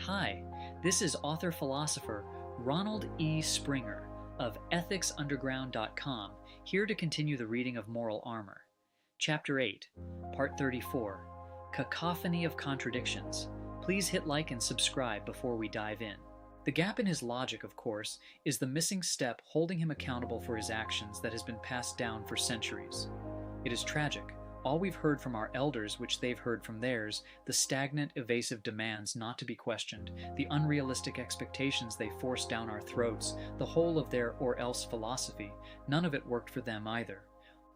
Hi, this is author-philosopher Ronald E. Springer of ethicsunderground.com, here to continue the reading of Moral Armor. Chapter 8, Part 34, Cacophony of Contradictions. Please hit like and subscribe before we dive in. The gap in his logic, of course, is the missing step holding him accountable for his actions that has been passed down for centuries. It is tragic. All we've heard from our elders, which they've heard from theirs, the stagnant, evasive demands not to be questioned, the unrealistic expectations they forced down our throats, the whole of their or else philosophy, none of it worked for them either.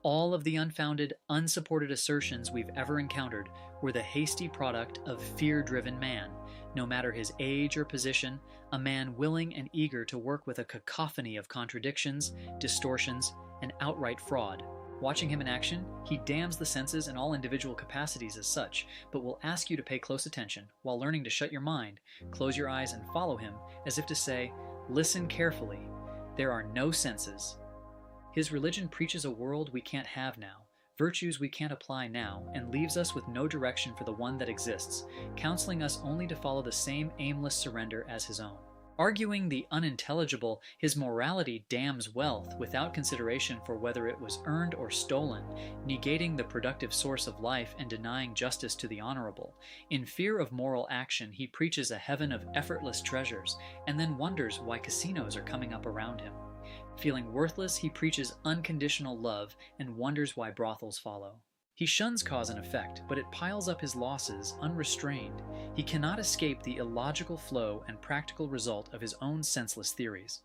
All of the unfounded, unsupported assertions we've ever encountered were the hasty product of fear-driven man, no matter his age or position, a man willing and eager to work with a cacophony of contradictions, distortions, and outright fraud. Watching him in action, he damns the senses and all individual capacities as such, but will ask you to pay close attention while learning to shut your mind, close your eyes, and follow him, as if to say, listen carefully. There are no senses. His religion preaches a world we can't have now, virtues we can't apply now, and leaves us with no direction for the one that exists, counseling us only to follow the same aimless surrender as his own. Arguing the unintelligible, his morality damns wealth without consideration for whether it was earned or stolen, negating the productive source of life and denying justice to the honorable. In fear of moral action, he preaches a heaven of effortless treasures, and then wonders why casinos are coming up around him. Feeling worthless, he preaches unconditional love and wonders why brothels follow. He shuns cause and effect, but it piles up his losses unrestrained. He cannot escape the illogical flow and practical result of his own senseless theories.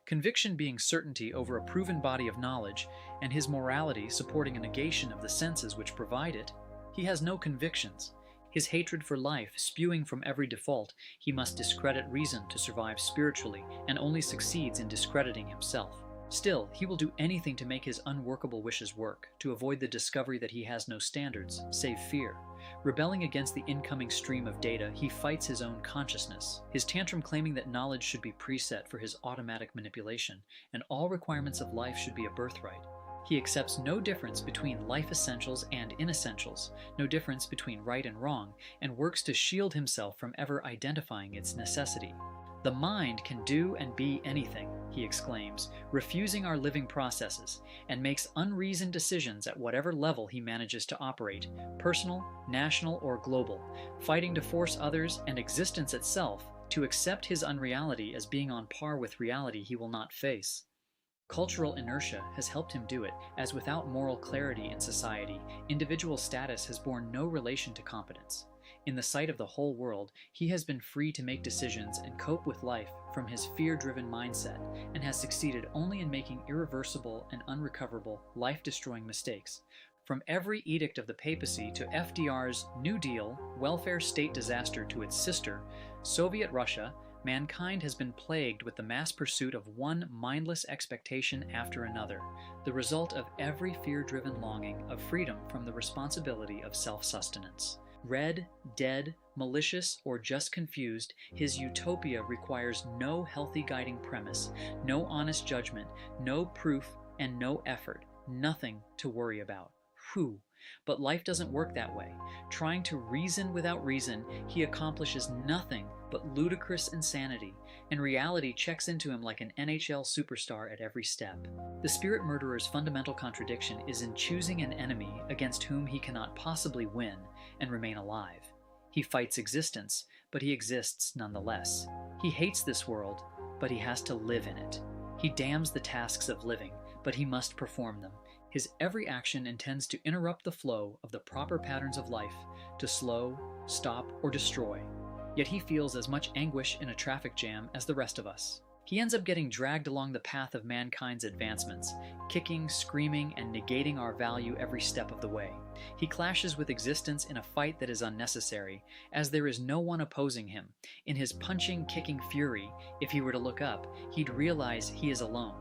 Conviction being certainty over a proven body of knowledge, and his morality supporting a negation of the senses which provide it, he has no convictions. His hatred for life spewing from every default, he must discredit reason to survive spiritually, and only succeeds in discrediting himself. Still, he will do anything to make his unworkable wishes work, to avoid the discovery that he has no standards, save fear. Rebelling against the incoming stream of data, he fights his own consciousness, his tantrum claiming that knowledge should be preset for his automatic manipulation, and all requirements of life should be a birthright. He accepts no difference between life essentials and inessentials, no difference between right and wrong, and works to shield himself from ever identifying its necessity. The mind can do and be anything, he exclaims, refusing our living processes, and makes unreasoned decisions at whatever level he manages to operate, personal, national, or global, fighting to force others and existence itself to accept his unreality as being on par with reality he will not face. Cultural inertia has helped him do it, as without moral clarity in society, individual status has borne no relation to competence. In the sight of the whole world, he has been free to make decisions and cope with life from his fear-driven mindset, and has succeeded only in making irreversible and unrecoverable, life-destroying mistakes. From every edict of the papacy to FDR's New Deal, welfare state disaster to its sister, Soviet Russia, mankind has been plagued with the mass pursuit of one mindless expectation after another, the result of every fear-driven longing of freedom from the responsibility of self-sustenance. Red, dead, malicious, or just confused, his utopia requires no healthy guiding premise, no honest judgment, no proof, and no effort, nothing to worry about. Whew! But life doesn't work that way. Trying to reason without reason, he accomplishes nothing but ludicrous insanity, and reality checks into him like an NHL superstar at every step. The spirit murderer's fundamental contradiction is in choosing an enemy against whom he cannot possibly win and remain alive. He fights existence, but he exists nonetheless. He hates this world, but he has to live in it. He damns the tasks of living, but he must perform them. His every action intends to interrupt the flow of the proper patterns of life, to slow, stop, or destroy. Yet he feels as much anguish in a traffic jam as the rest of us. He ends up getting dragged along the path of mankind's advancements, kicking, screaming, and negating our value every step of the way. He clashes with existence in a fight that is unnecessary, as there is no one opposing him. In his punching, kicking fury, if he were to look up, he'd realize he is alone.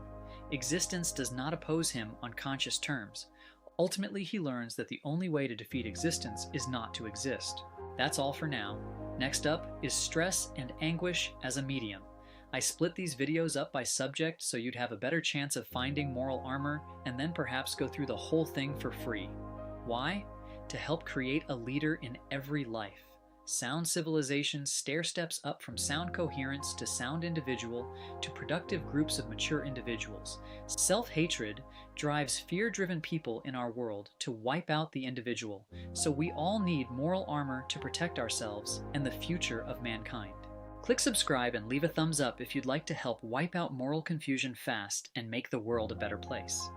Existence does not oppose him on conscious terms. Ultimately, he learns that the only way to defeat existence is not to exist. That's all for now. Next up is stress and anguish as a medium. I split these videos up by subject so you'd have a better chance of finding moral armor and then perhaps go through the whole thing for free. Why? To help create a leader in every life. Sound civilization stair steps up from sound coherence to sound individual to productive groups of mature individuals. Self-hatred drives fear-driven people in our world to wipe out the individual, so we all need moral armor to protect ourselves and the future of mankind. Click subscribe and leave a thumbs up if you'd like to help wipe out moral confusion fast and make the world a better place.